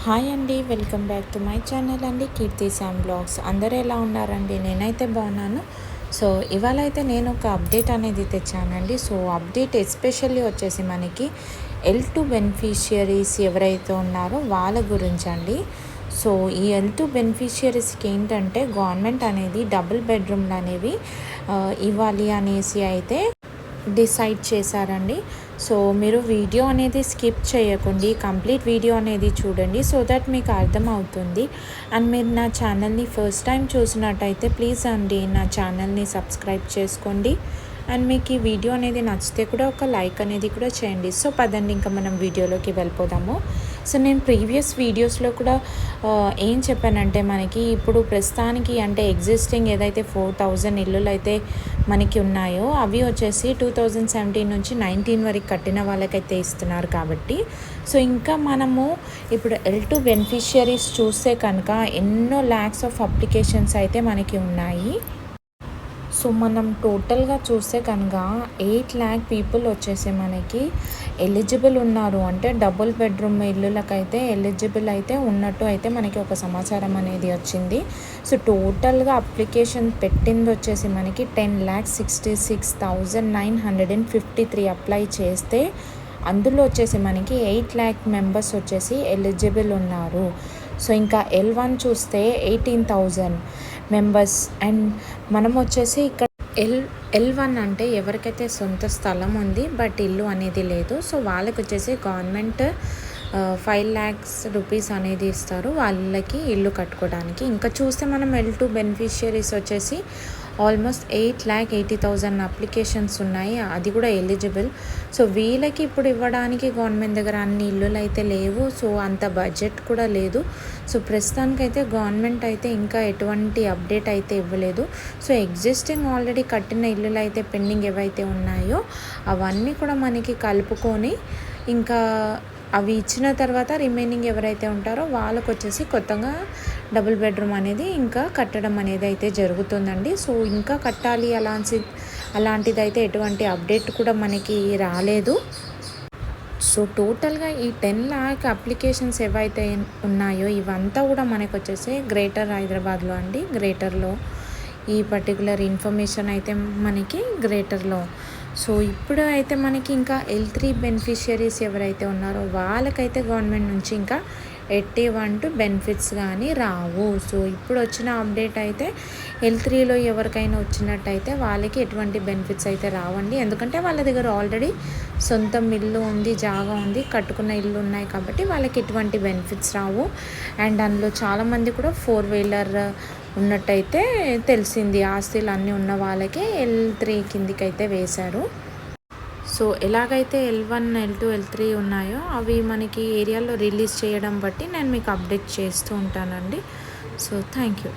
Hi అండి, welcome back to my channel అండి, కీర్తి Sam blogs. అందరూ ఎలా ఉన్నారండి? నేనైతే బాగున్నాను. సో ఇవాళ అయితే నేను ఒక అప్డేట్ అనేది తెచ్చానండి. సో అప్డేట్ ఎస్పెషల్లీ వచ్చేసి మనకి L2 బెనిఫిషియరీస్ ఎవరైతే ఉన్నారో వాళ్ళ గురించి అండి. సో ఈ L2 బెనిఫిషియరీస్కి ఏంటంటే గవర్నమెంట్ అనేది డబుల్ బెడ్రూమ్లు అనేవి ఇవ్వాలి అనేసి అయితే డిసైడ్ చేశారండి. సో మీరు వీడియో అనేది స్కిప్ చేయకండి, కంప్లీట్ వీడియో అనేది చూడండి, సో దట్ మీకు అర్థమవుతుంది. అండ్ మీరు నా ఛానల్ని ఫస్ట్ టైం చూసినట్టయితే ప్లీజ్ అండి నా ఛానల్ని సబ్స్క్రైబ్ చేసుకోండి. అండ్ మీకు ఈ వీడియో అనేది నచ్చితే కూడా ఒక లైక్ అనేది కూడా చేయండి. సో పదండి ఇంకా మనం వీడియోలోకి వెళ్ళిపోదాము. సో నేను ప్రీవియస్ వీడియోస్లో కూడా ఏం చెప్పానంటే మనకి ఇప్పుడు ప్రస్తుతానికి అంటే ఎగ్జిస్టింగ్ ఏదైతే 4000 ఇల్లులు అయితే మనకి ఉన్నాయో అవి వచ్చేసి 2017 నుంచి 19 వరకు కట్టిన వాళ్ళకైతే ఇస్తున్నారు కాబట్టి. సో ఇంకా మనము ఇప్పుడు L2 బెనిఫిషియరీస్ చూస్తే కనుక ఎన్నో ల్యాక్స్ ఆఫ్ అప్లికేషన్స్ అయితే మనకి ఉన్నాయి. సో మనం టోటల్గా చూస్తే కనుక 8 lakh పీపుల్ వచ్చేసి మనకి ఎలిజిబుల్ ఉన్నారు. అంటే డబుల్ బెడ్రూమ్ ఇల్లులకైతే ఎలిజిబుల్ అయితే ఉన్నట్టు అయితే మనకి ఒక సమాచారం అనేది వచ్చింది. సో టోటల్గా అప్లికేషన్ పెట్టింది వచ్చేసి మనకి 10,66,953 అప్లై చేస్తే అందులో వచ్చేసి మనకి 8 lakh మెంబర్స్ వచ్చేసి ఎలిజిబుల్ ఉన్నారు. సో ఇంకా L1 చూస్తే 18,000 మెంబర్స్. అండ్ మనం వచ్చేసి ఇక్కడ L1 అంటే ఎవరికైతే సొంత స్థలం ఉంది బట్ ఇల్లు అనేది లేదు, సో వాళ్ళకి వచ్చేసి గవర్నమెంట్ 5 lakhs రూపీస్ అనేది ఇస్తారు వాళ్ళకి ఇల్లు కట్టుకోవడానికి. ఇంకా చూస్తే మనం L2 బెనిఫిషియరీస్ వచ్చేసి ఆల్మోస్ట్ 8,80,000 అప్లికేషన్స్ ఉన్నాయి, అది కూడా ఎలిజిబుల్. సో వీళ్ళకి ఇప్పుడు ఇవ్వడానికి గవర్నమెంట్ దగ్గర అన్ని ఇల్లులు అయితే లేవు, సో అంత బడ్జెట్ కూడా లేదు. సో ప్రస్తుతానికైతే గవర్నమెంట్ అయితే ఇంకా ఎటువంటి అప్డేట్ అయితే ఇవ్వలేదు. సో ఎగ్జిస్టింగ్ ఆల్రెడీ కట్టిన ఇల్లులు అయితే పెండింగ్ ఏవైతే ఉన్నాయో అవన్నీ కూడా మనకి కలుపుకొని ఇంకా అవి ఇచ్చిన తర్వాత రిమైనింగ్ ఎవరైతే ఉంటారో వాళ్ళకు వచ్చేసి కొత్తగా డబుల్ బెడ్రూమ్ అనేది ఇంకా కట్టడం అనేది అయితే జరుగుతుందండి. సో ఇంకా కట్టాలి అలాంటిది అయితే ఎటువంటి అప్డేట్ కూడా మనకి రాలేదు. సో టోటల్గా ఈ 10 lakh అప్లికేషన్స్ ఏవైతే ఉన్నాయో ఇవంతా కూడా మనకు వచ్చేసి గ్రేటర్ హైదరాబాద్లో అండి. గ్రేటర్లో ఈ పర్టికులర్ ఇన్ఫర్మేషన్ అయితే మనకి గ్రేటర్లో. సో ఇప్పుడు అయితే మనకి ఇంకా L3 బెనిఫిషియరీస్ ఎవరైతే ఉన్నారో వాళ్ళకైతే గవర్నమెంట్ నుంచి ఇంకా ఎటువంటి బెనిఫిట్స్ కానీ రావు. సో ఇప్పుడు వచ్చిన అప్డేట్ అయితే L3లో ఎవరికైనా వచ్చినట్టయితే వాళ్ళకి ఎటువంటి బెనిఫిట్స్ అయితే రావండి, ఎందుకంటే వాళ్ళ దగ్గర ఆల్రెడీ సొంతం ఇల్లు ఉంది, జాగా ఉంది, కట్టుకున్న ఇల్లు ఉన్నాయి కాబట్టి వాళ్ళకి ఎటువంటి బెనిఫిట్స్ రావు. అండ్ అందులో చాలామంది కూడా 4-wheeler ఉన్నట్టయితే తెలిసింది, ఆస్తులు అన్నీ ఉన్న వాళ్ళకే L3 కిందికి అయితే వేశారు. సో ఎలాగైతే L1, L2, L3 ఉన్నాయో అవి మనకి ఏరియాలో రిలీజ్ చేయడం బట్టి నేను మీకు అప్డేట్ చేస్తూ ఉంటానండి. So thank you.